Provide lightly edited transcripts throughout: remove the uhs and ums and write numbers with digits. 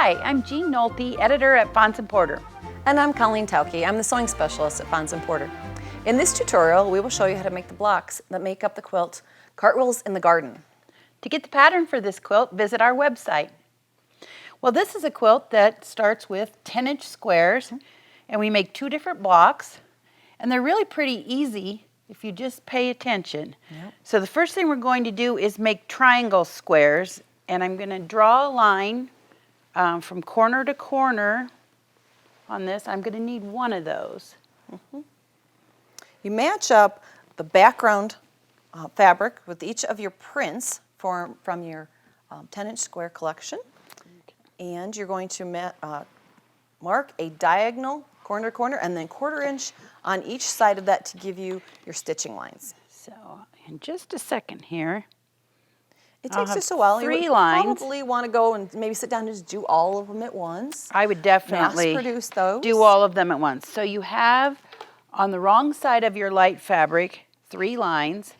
Hi, I'm Jean Nolte, editor at Fonts & Porter. And I'm Colleen Tauke. I'm the sewing specialist at Fonts & Porter. In this tutorial, we will show you how to make the blocks that make up the quilt Cartwheels in the Garden. To get the pattern for this quilt, visit our website. Well, this is a quilt that starts with 10-inch squares, and we make 2 different blocks, and they're really pretty easy if you just pay attention. Yep. So the first thing we're going to do is make triangle squares, and I'm going to draw a line from corner to corner on this. I'm going to need one of those. You match up the background fabric with each of your prints from your 10-inch square collection. And you're going to mark a diagonal corner to corner and then 1/4 inch on each side of that to give you your stitching lines. So in just a second here, It takes just a while. 3 you lines. Probably want to go and maybe sit down and just do all of them at once. I would definitely Mass produce those. do all of them at once. So you have on the wrong side of your light fabric 3 lines.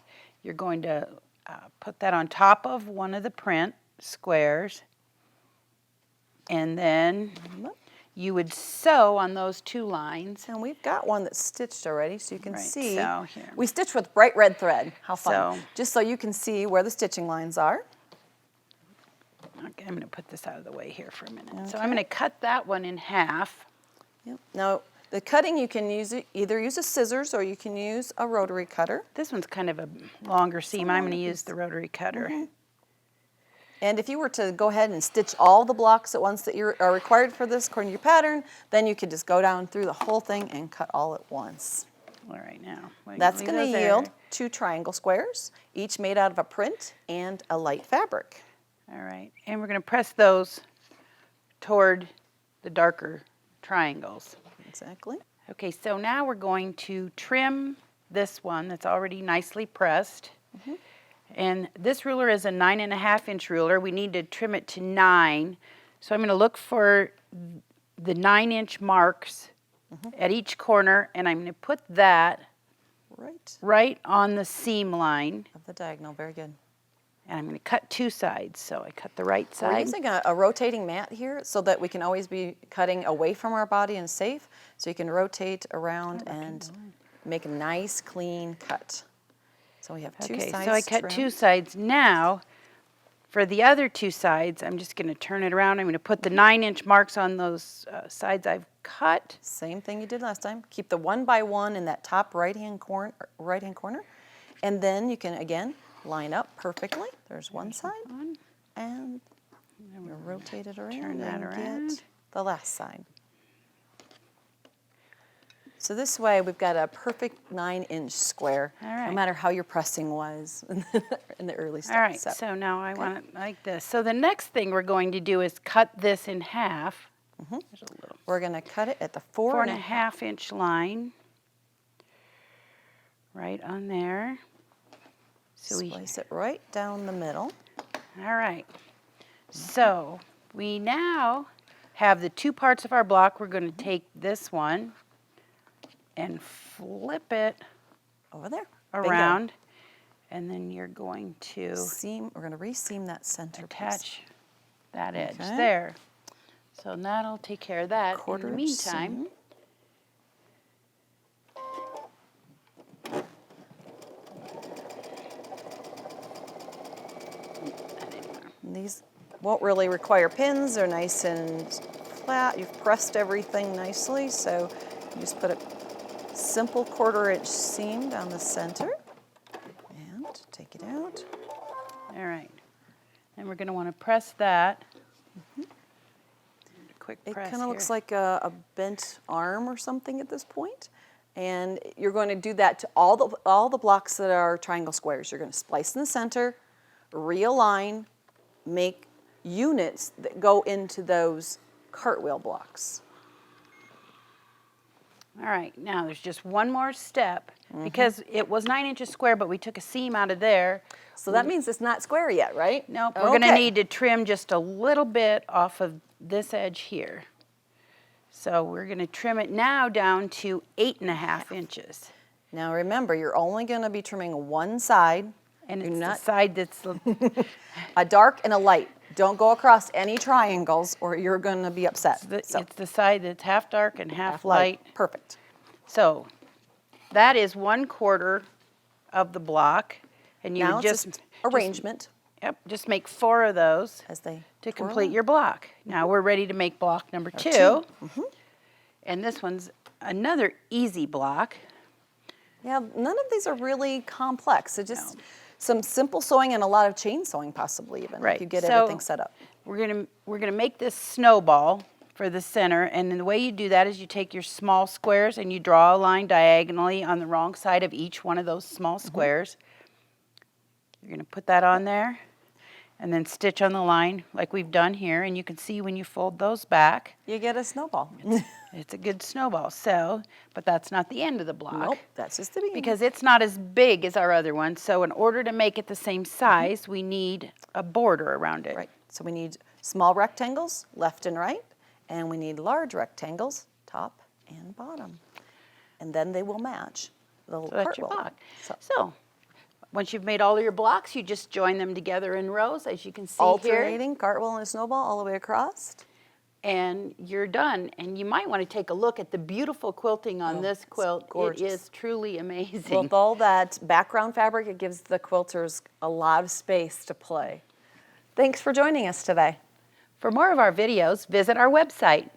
You're going to put that on top of one of the print squares, and then you would sew on those 2 lines. And we've got one that's stitched already, so you can see. So here. We stitch with bright red thread. How fun. So- Just so you can see where the stitching lines are. Okay, I'm going to put this out of the way here for a minute. So Okay. I'm going to cut that one in half. Yep. Now, the cutting, you can either use a scissors or you can use a rotary cutter. This one's kind of a longer seam. I'm going to use the rotary cutter. And if you were to go ahead and stitch all the blocks at once that are required for this according to your pattern, then you could just go down through the whole thing and cut all at once. All right, now. we're That's leave going to those there. yield 2 triangle squares, each made out of a print and a light fabric. All right, and we're going to press those toward the darker triangles. Exactly. Okay, so now we're going to trim this one that's already nicely pressed. And this ruler is a 9.5-inch ruler. We need to trim it to 9. So I'm going to look for the 9-inch marks at each corner, and I'm going to put that right on the seam line. Of the diagonal, very good. And I'm going to cut 2 sides. So I cut the right We're side. using a rotating mat here so that we can always be cutting away from our body and safe. So you can rotate around and make a nice, clean cut. So we have 2 Okay, sides so I cut 2 trimmed. sides. Now, for the other 2 sides, I'm just going to turn it around. I'm going to put the 9-inch marks on those sides I've cut. Same thing you did last time. Keep the 1 by 1 in that top right-hand corner, and then you can again line up perfectly. There's one side, and you rotate it around Turn that and around. get the last side. So this way we've got a perfect 9-inch square, All right. no matter how your pressing was in the early steps. All right, so now I want it like this. So the next thing we're going to do is cut this in half. There's a little We're going to cut it at the 4.5-inch line right on there. So Slice it right down the middle. all right. So we now have the 2 parts of our block. We're going to take this one and flip it Over there. around, and then you're going to Seam. We're going to re-seam that center piece. attach that edge Okay. there. So that'll take care of that. In 1/4 the inch meantime, And these won't really require pins. They're nice and flat. You've pressed everything nicely, so you just put a simple 1/4 inch seam down the center and take it out. all right. And we're going to want to press that. A quick It press kind of here. looks like a bent arm or something at this point. And you're going to do that to all the blocks that are triangle squares. You're going to splice in the center, realign, make units that go into those cartwheel blocks. All right, now there's just one more step because it was 9 inches square, but we took a seam out of there. So that means it's not square yet, right? Nope, we're going to need to trim just a little bit off of this edge here. So we're going to trim it now down to 8.5 inches. Now remember, you're only going to be trimming one side And You're it's the not- side that's, A dark and a light. Don't go across any triangles or you're going to be upset. So, it's the side that's half dark and half half light. Perfect. So that is 1/4 of the block. And you Now would it's just arrangement Yep, just make 4 of those as they to twirl complete on. your block. Now we're ready to make block number 2. two. And this one's another easy block. Yeah, none of these are really complex. It's just some simple sewing and a lot of chain sewing possibly even Right. if you get So everything set up. We're gonna make this snowball for the center, and then the way you do that is you take your small squares and you draw a line diagonally on the wrong side of each one of those small squares. You're gonna put that on there, and then stitch on the line like we've done here, and you can see when you fold those back, You get a snowball. it's a good snowball. So, but that's not the end of the block. Nope, that's just the beginning. Because it's not as big as our other one, so in order to make it the same size, we need a border around it. Right. So we need small rectangles left and right, and we need large rectangles top and bottom. And then they will match the little So that's your cartwheel. block. So once you've made all of your blocks, you just join them together in rows, as you can see here, Alternating cartwheel and a snowball all the way across. and you're done. And you might want to take a look at the beautiful quilting on this quilt. It gorgeous. is truly amazing. With all that background fabric, it gives the quilters a lot of space to play. Thanks for joining us today. For more of our videos, visit our website.